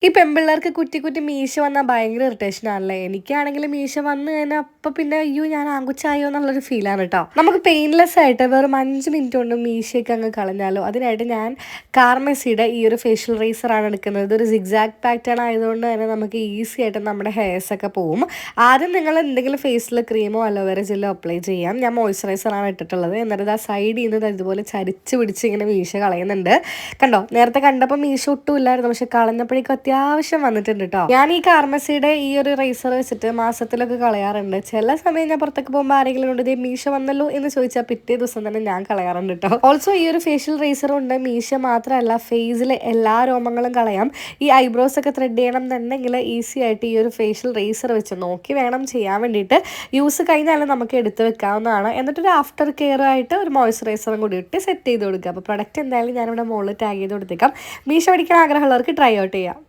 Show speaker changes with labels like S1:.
S1: ഈ പെൺപിള്ളേർക്ക് കുറ്റി കുറ്റി മീശ വന്നാൽ ഭയങ്കര ഇറിറ്റേഷൻ ആണല്ലേ. എനിക്കാണെങ്കിൽ മീശ വന്നു കഴിഞ്ഞാൽ അപ്പൊ പിന്നെ അയ്യോ ഞാൻ ആങ്കുച്ചായോ എന്നുള്ളൊരു ഫീലാണ് കേട്ടോ. നമുക്ക് പെയിൻലെസ് ആയിട്ട് വെറും 5 മിനിറ്റ് കൊണ്ട് മീശയൊക്കെ അങ്ങ് കളഞ്ഞാലോ. അതിനായിട്ട് ഞാൻ കാർമെസിയുടെ ഈ ഒരു ഫേഷ്യൽ റേസർ ആണ് എടുക്കുന്നത്. ഇതൊരു സിഗ്സാക്ട് പാറ്റേൺ ആയതുകൊണ്ട് തന്നെ നമുക്ക് ഈസി ആയിട്ട് നമ്മുടെ ഹെയർസ് ഒക്കെ പോവും. ആദ്യം നിങ്ങൾ എന്തെങ്കിലും ഫേസിൽ ക്രീമോ അലോവേര ജെല്ലോ അപ്ലൈ ചെയ്യാം. ഞാൻ മോയ്സ്ചറൈസർ ആണ് ഇട്ടിട്ടുള്ളത്. എന്നിട്ട് ആ സൈഡിൽ നിന്ന് ഇതുപോലെ ചരിച്ച് പിടിച്ച് ഇങ്ങനെ മീശ കളയുന്നുണ്ട്. കണ്ടോ, നേരത്തെ കണ്ടപ്പോൾ മീശ ഒട്ടും ഇല്ലായിരുന്നു, പക്ഷെ കളഞ്ഞപ്പോഴേക്കും അത്യാവശ്യം വന്നിട്ടുണ്ട് കേട്ടോ. ഞാൻ ഈ കാർമസിയുടെ ഈ ഒരു റേസർ വെച്ചിട്ട് മാസത്തിലൊക്കെ കളയാറുണ്ട്. ചില സമയം ഞാൻ പുറത്തേക്ക് പോകുമ്പോൾ ആരെങ്കിലും കൊണ്ട് ഇതേ മീശ വന്നല്ലോ എന്ന് ചോദിച്ചാൽ പിറ്റേ ദിവസം തന്നെ ഞാൻ കളയാറുണ്ട് കേട്ടോ. ഓൾസോ ഈ ഒരു ഫേഷ്യൽ റേസർ ഉണ്ട് മീശ മാത്രമല്ല ഫേസിലെ എല്ലാ രോമങ്ങളും കളയാം. ഈ ഐബ്രോസ് ഒക്കെ ത്രെഡ് ചെയ്യണം എന്നുണ്ടെങ്കിൽ ഈസി ആയിട്ട് ഈ ഒരു ഫേഷ്യൽ റേസർ വെച്ച് നോക്കി വേണം ചെയ്യാൻ വേണ്ടിയിട്ട്. യൂസ് കഴിഞ്ഞാലും നമുക്ക് എടുത്ത് വെക്കാവുന്നതാണ്. എന്നിട്ടൊരു ആഫ്റ്റർ കെയർ ആയിട്ട് ഒരു മോയ്സ്ചറൈസറും കൂടി ഇട്ട് സെറ്റ് ചെയ്ത് കൊടുക്കുക. അപ്പോൾ പ്രൊഡക്റ്റ് എന്തായാലും ഞാനിവിടെ മുകളിൽ ടാഗ് ചെയ്ത് കൊടുത്തേക്കാം. മീശ പഠിക്കാൻ ആഗ്രഹമുള്ളവർക്ക് ട്രൈ ഔട്ട് ചെയ്യാം.